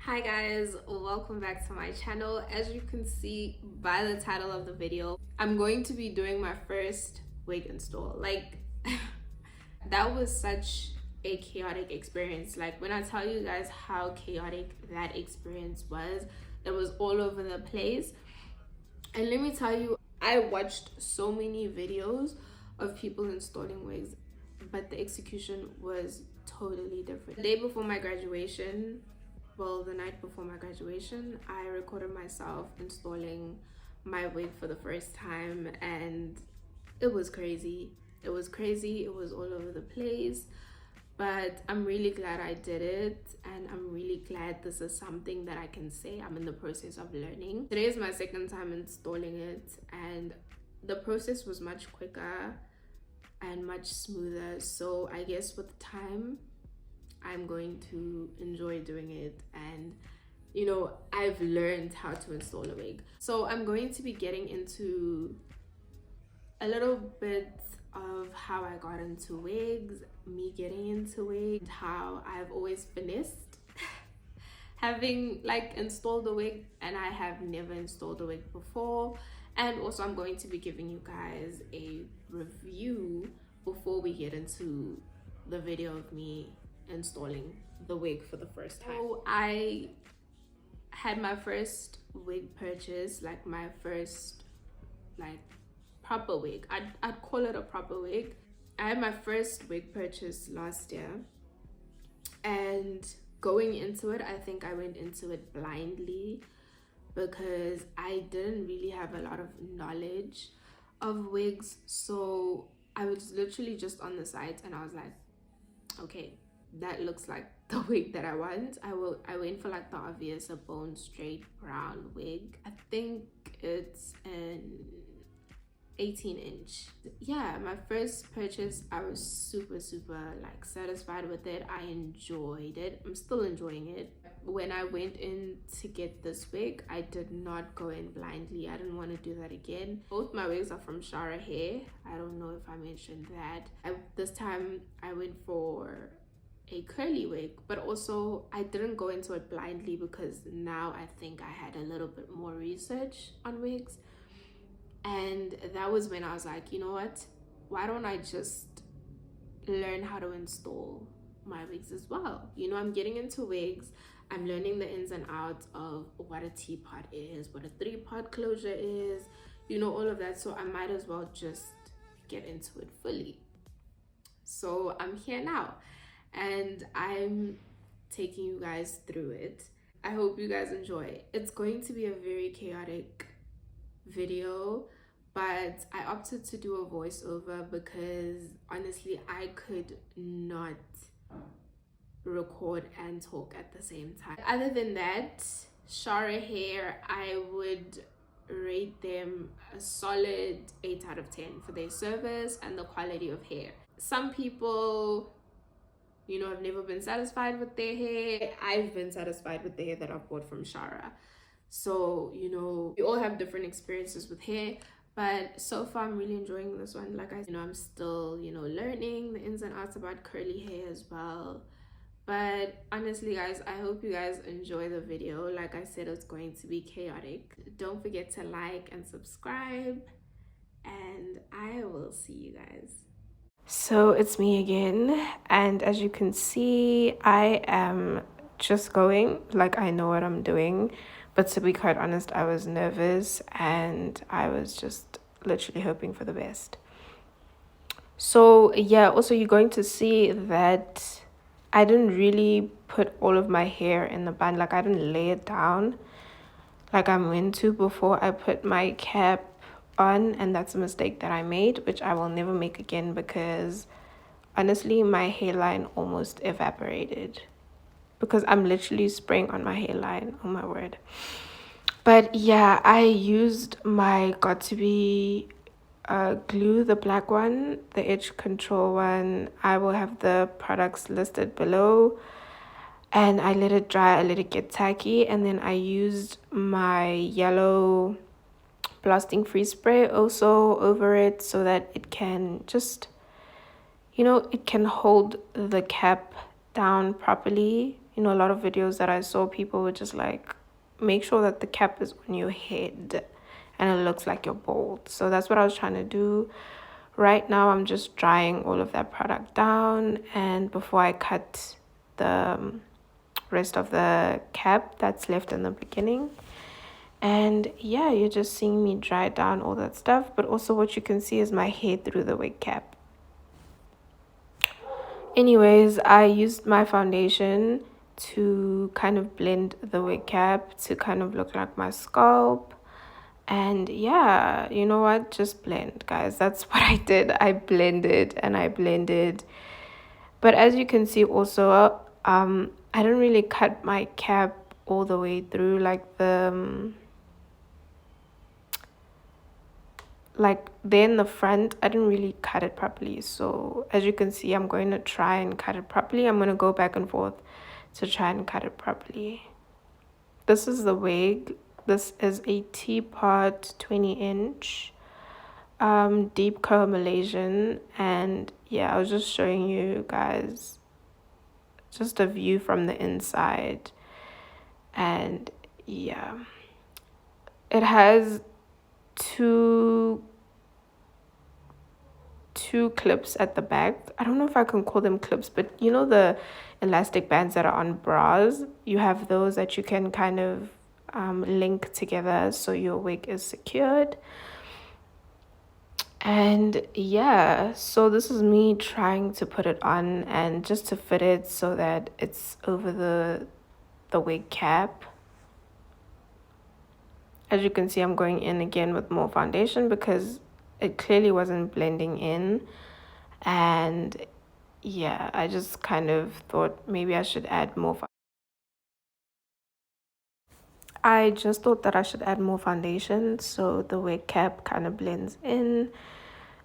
Hi guys, welcome back to my channel. As you can see by the title of the video, I'm going to be doing my first wig install. That was such a chaotic experience. Like, when I tell you guys how chaotic that experience was, it was all over the place. And let me tell you, I watched so many videos of people installing wigs, but the execution was totally different. The day before my graduation, well, the night before my graduation, I recorded myself installing my wig for the first time, and it was crazy. It was crazy. It was all over the place. But I'm really glad I did it, and I'm really glad this is something that I can say I'm in the process of learning. Today is my second time installing it, and the process was much quicker and much smoother. So I guess with time, I'm going to enjoy doing it, and I've learned how to install a wig. So I'm going to be getting into a little bit of how I got into wigs, me getting into wigs, how I've always finessed having installed a wig, and I have never installed a wig before. And also I'm going to be giving you guys a review before we get into the video of me installing the wig for the first time. So I had my first wig purchase, like my first proper wig. I'd call it a proper wig. I had my first wig purchase last year, and going into it, I think I went into it blindly because I didn't really have a lot of knowledge of wigs. So I was literally just on the site and I was like, okay, that looks like the wig that I want. I went for the obvious, a bone straight brown wig. I think it's an 18-inch. Yeah, my first purchase, I was super satisfied with it. I enjoyed it. I'm still enjoying it. When I went in to get this wig, I did not go in blindly. I didn't want to do that again. Both my wigs are from Shara hair. I don't know if I mentioned that. This time I went for a curly wig, but also I didn't go into it blindly because now I think I had a little bit more research on wigs. And that was when I was like, you know what, why don't I just learn how to install my wigs as well? I'm getting into wigs. I'm learning the ins and outs of what a teapot is, what a 3-part closure is, all of that. So I might as well just get into it fully. So I'm here now, and I'm taking you guys through it. I hope you guys enjoy. It's going to be a very chaotic video, but I opted to do a voiceover because honestly I could not record and talk at the same time. Other than that, Shara hair, I would rate them a solid 8 out of 10 for their service and the quality of hair. Some people have never been satisfied with their hair. I've been satisfied with the hair that I've bought from Shara. So we all have different experiences with hair, but so far I'm really enjoying this one. Like I said, I'm still learning the ins and outs about curly hair as well. But honestly guys, I hope you guys enjoy the video. Like I said, it's going to be chaotic. Don't forget to like and subscribe, and I will see you guys. So it's me again, and as you can see, I am just going like I know what I'm doing. But to be quite honest, I was nervous and I was just literally hoping for the best. So yeah, also you're going to see that I didn't really put all of my hair in the bun. Like I didn't lay it down like I'm meant to before I put my cap on, and that's a mistake that I made, which I will never make again because honestly my hairline almost evaporated because I'm literally spraying on my hairline. Oh my word. But yeah, I used my got2b glue, the black one, the edge control one. I will have the products listed below. And I let it dry, I let it get tacky, and then I used my yellow blasting free spray also over it so that it can just it can hold the cap down properly, you know, a lot of videos that I saw, people were just like, make sure that the cap is on your head and it looks like you're bald. So that's what I was trying to do. Right now I'm just drying all of that product down, and before I cut the rest of the cap that's left in the beginning. And yeah, you're just seeing me dry down all that stuff, but also what you can see is my hair through the wig cap. Anyways, I used my foundation to kind of blend the wig cap to kind of look like my scalp. And yeah, you know what? Just blend, guys. That's what I did. I blended and I blended. But as you can see also, I don't really cut my cap all the way through, like like there in the front, I didn't really cut it properly. So as you can see, I'm going to try and cut it properly. I'm going to go back and forth to try and cut it properly. This is the wig. This is a teapot 20-inch deep curl Malaysian. And yeah, I was just showing you guys just a view from the inside. And yeah, it has two clips at the back. I don't know if I can call them clips, but you know the elastic bands that are on bras, you have those that you can kind of link together so your wig is secured. And yeah, so this is me trying to put it on and just to fit it so that it's over the wig cap. As you can see, I'm going in again with more foundation because it clearly wasn't blending in. And yeah, I just kind of thought maybe I should add more. I just thought that I should add more foundation so the wig cap kind of blends in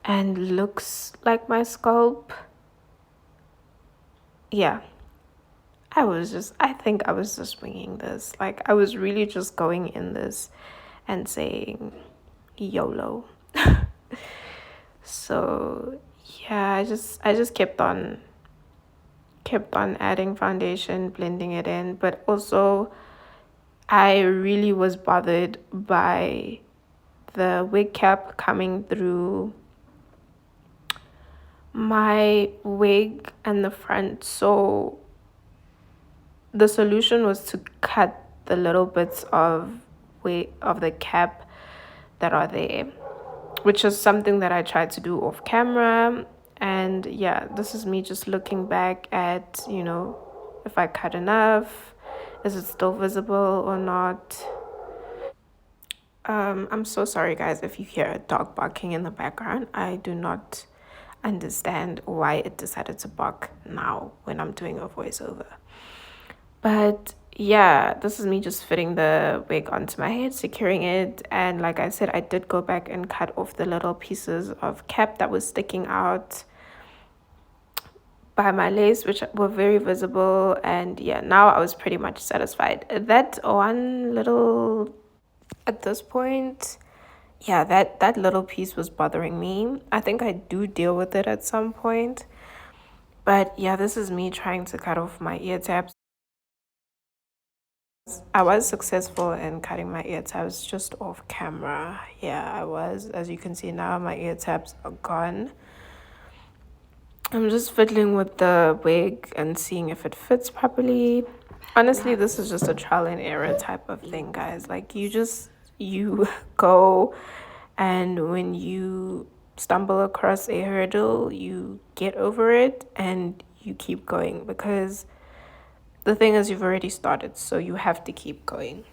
and looks like my scalp. Yeah, I think I was just winging this. Like, I was really just going in this and saying YOLO. So yeah, I just kept on adding foundation, blending it in, but also I really was bothered by the wig cap coming through my wig and the front. So the solution was to cut the little bits of the cap that are there, which is something that I tried to do off camera. And yeah, this is me just looking back at, you know, if I cut enough, is it still visible or not? I'm so sorry, guys, if you hear a dog barking in the background. I do not understand why it decided to bark now when I'm doing a voiceover. But yeah, this is me just fitting the wig onto my head, securing it. And like I said, I did go back and cut off the little pieces of cap that was sticking out by my lace, which were very visible. And yeah, now I was pretty much satisfied. That one little, at this point, yeah, that little piece was bothering me. I think I do deal with it at some point. But yeah, this is me trying to cut off my ear tabs. I was successful in cutting my ear tabs just off camera. Yeah, I was. As you can see now, my ear tabs are gone. I'm just fiddling with the wig and seeing if it fits properly. Honestly, this is just a trial and error type of thing, guys. Like, you go, and when you stumble across a hurdle, you get over it and you keep going, because the thing is, you've already started, so you have to keep going.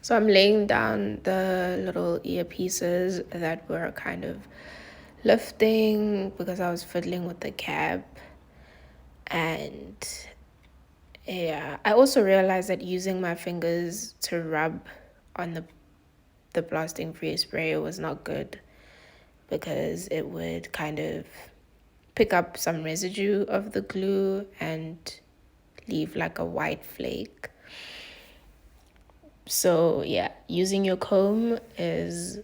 So I'm laying down the little earpieces that were kind of lifting because I was fiddling with the cap. And yeah, I also realized that using my fingers to rub on the blasting free spray was not good, because it would kind of pick up some residue of the glue and leave like a white flake. So yeah, using your comb is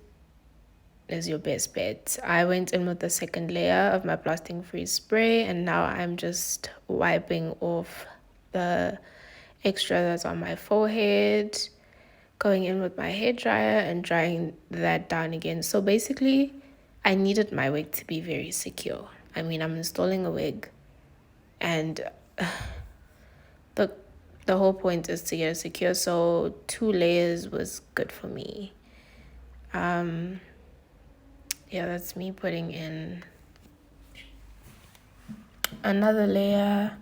your best bet. I went in with the second layer of my blasting free spray, and now I'm just wiping off the extra that's on my forehead, going in with my hair dryer and drying that down again. So basically, I needed my wig to be very secure. I mean, I'm installing a wig, and the the whole point is to get it secure. So 2 layers was good for me. Yeah, that's me putting in another layer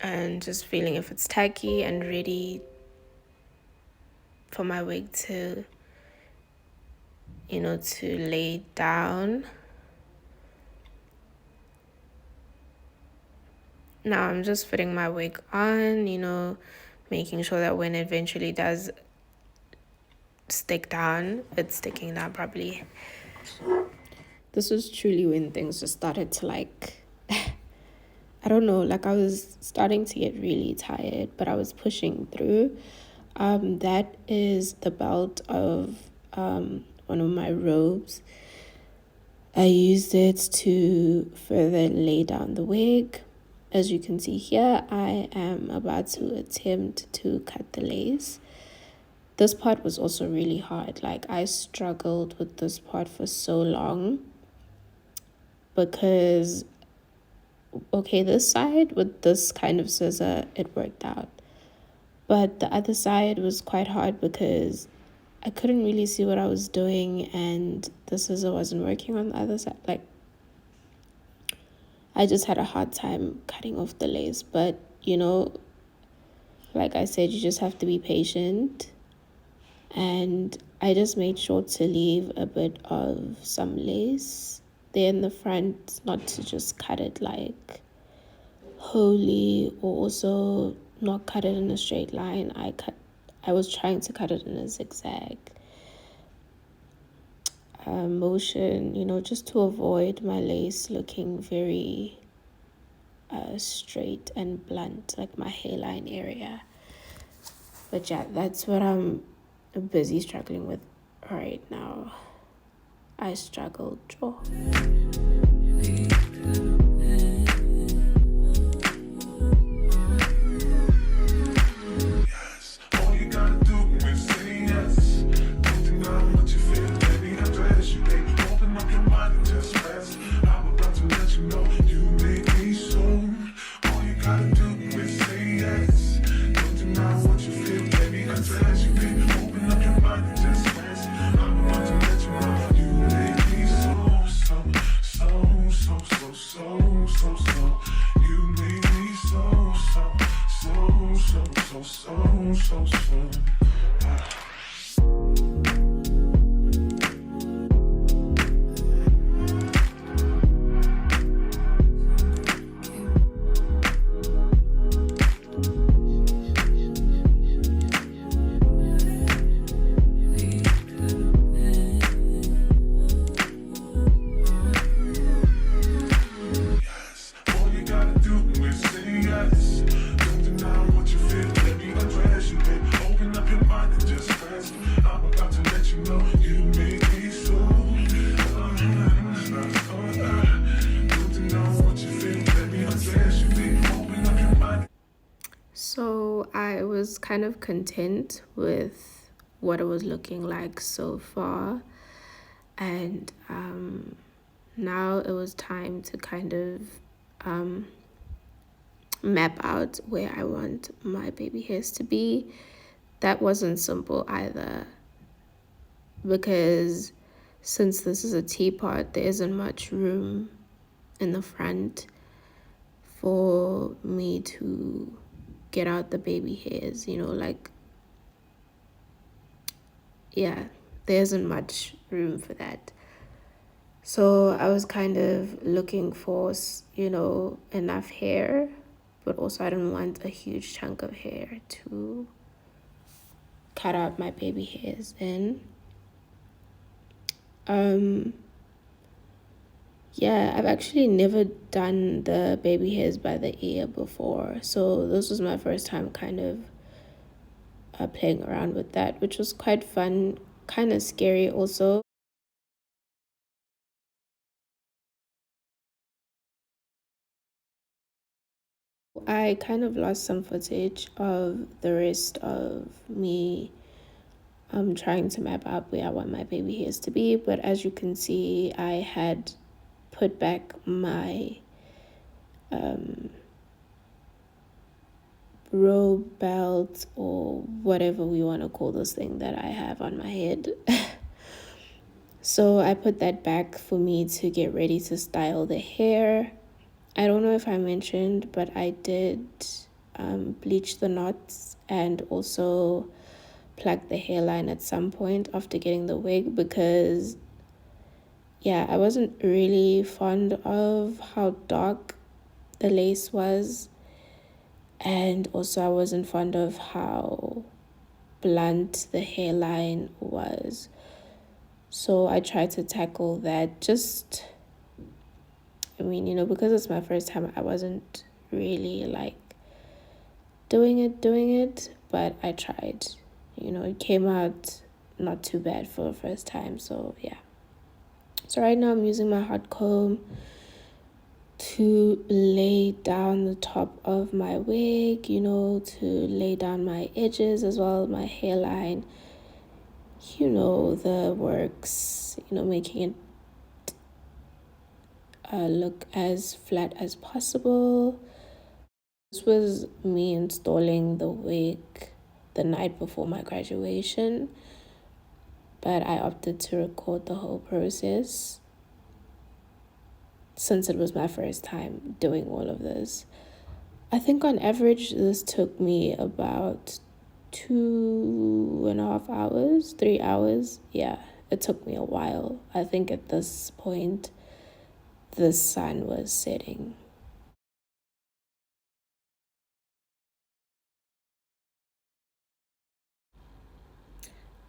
and just feeling if it's tacky and ready for my wig to, to lay down. Now I'm just putting my wig on, making sure that when it eventually does stick down, it's sticking down properly. This was truly when things just started to I don't know, I was starting to get really tired, but I was pushing through. That is the belt of one of my robes. I used it to further lay down the wig. As you can see here, I am about to attempt to cut the lace. This part was also really hard. I struggled with this part for so long because, okay, this side with this kind of scissor, it worked out. But the other side was quite hard because I couldn't really see what I was doing and the scissor wasn't working on the other side. I just had a hard time cutting off the lace. But, like I said, you just have to be patient. And I just made sure to leave a bit of some lace there in the front, not to just cut it wholly, or also not cut it in a straight line. I was trying to cut it in a zigzag motion, just to avoid my lace looking very straight and blunt, like my hairline area. But yeah, that's what I'm busy struggling with right now. I struggled. Oh. So I was kind of content with what it was looking like so far, and now it was time to kind of map out where I want my baby hairs to be. That wasn't simple either, because since this is a teapot, there isn't much room in the front for me to get out the baby hairs, yeah, there isn't much room for that. So I was kind of looking for, enough hair, but also I didn't want a huge chunk of hair to cut out my baby hairs in. Yeah, I've actually never done the baby hairs by the ear before, so this was my first time kind of playing around with that, which was quite fun, kind of scary also. I kind of lost some footage of the rest of me trying to map out where I want my baby hairs to be, but as you can see, I had put back my row belt, or whatever we want to call this thing that I have on my head. So I put that back for me to get ready to style the hair. I don't know if I mentioned, but I did bleach the knots and also plug the hairline at some point after getting the wig, because yeah, I wasn't really fond of how dark the lace was, and also I wasn't fond of how blunt the hairline was. So I tried to tackle that. Just, I mean, because it's my first time, I wasn't really like doing it, but I tried. It came out not too bad for the first time, so yeah. So right now I'm using my hot comb to lay down the top of my wig, to lay down my edges as well as my hairline, the works, making it look as flat as possible. This was me installing the wig the night before my graduation, but I opted to record the whole process since it was my first time doing all of this. I think on average this took me about 2.5 hours, 3 hours. Yeah, it took me a while. I think at this point the sun was setting.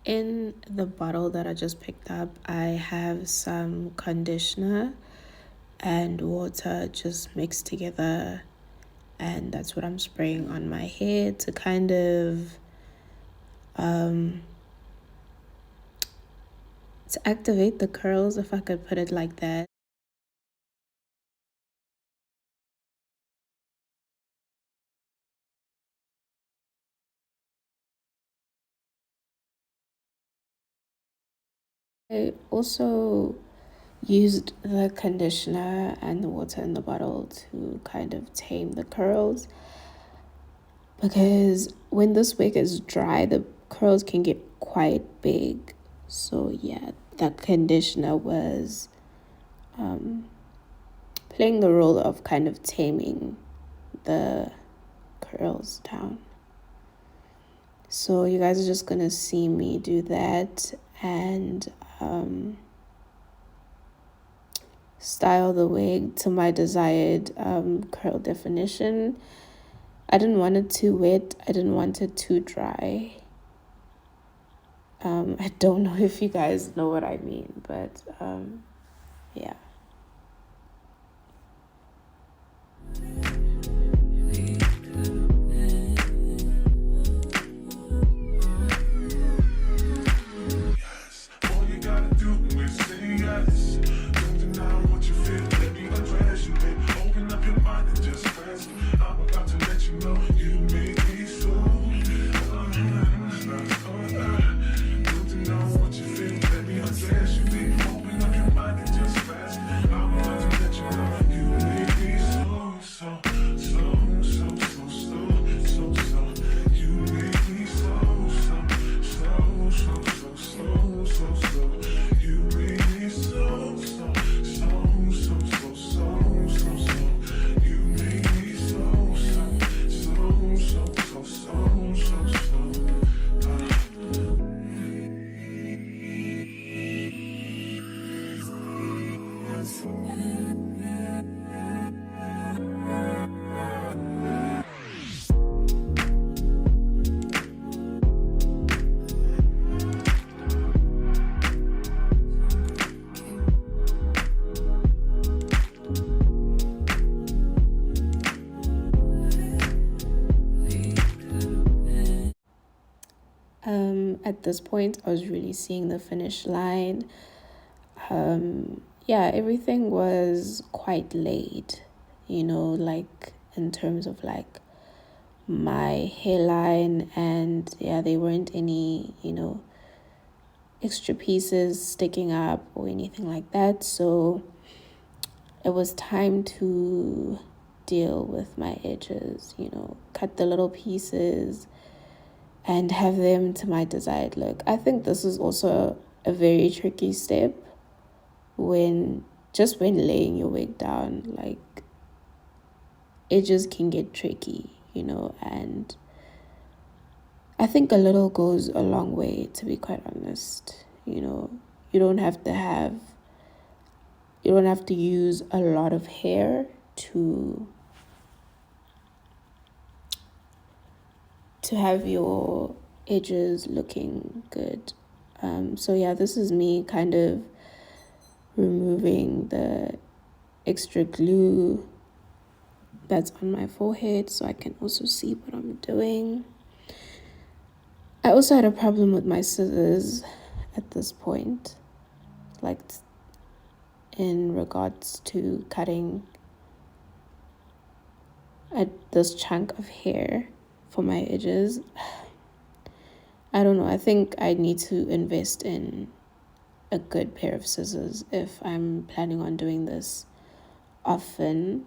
In the bottle that I just picked up, I have some conditioner and water just mixed together, and that's what I'm spraying on my hair to kind of to activate the curls, if I could put it like that. I also used the conditioner and the water in the bottle to kind of tame the curls, because when this wig is dry, the curls can get quite big. So yeah, that conditioner was playing the role of kind of taming the curls down. So you guys are just gonna see me do that and style the wig to my desired curl definition. I didn't want it too wet. I didn't want it too dry. I don't know if you guys know what I mean, but yeah. At this point, I was really seeing the finish line. Yeah, everything was quite laid, like in terms of like my hairline, and yeah, there weren't any, extra pieces sticking up or anything like that. So it was time to deal with my edges, cut the little pieces and have them to my desired look. I think this is also a very tricky step when laying your wig down. Like, edges can get tricky, and I think a little goes a long way, to be quite honest. You don't have to use a lot of hair to have your edges looking good. So yeah, this is me kind of removing the extra glue that's on my forehead so I can also see what I'm doing. I also had a problem with my scissors at this point, like in regards to cutting at this chunk of hair for my edges. I don't know. I think I need to invest in a good pair of scissors if I'm planning on doing this often.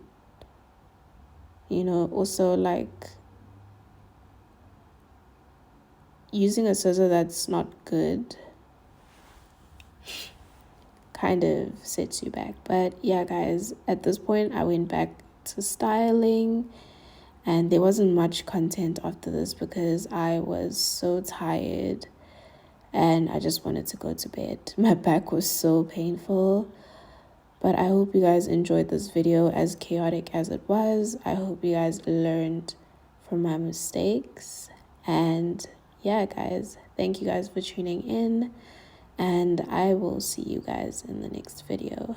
Also like using a scissor that's not good kind of sets you back. But yeah, guys, at this point I went back to styling, and there wasn't much content after this because I was so tired and I just wanted to go to bed. My back was so painful. But I hope you guys enjoyed this video, as chaotic as it was. I hope you guys learned from my mistakes. And yeah, guys, thank you guys for tuning in, and I will see you guys in the next video.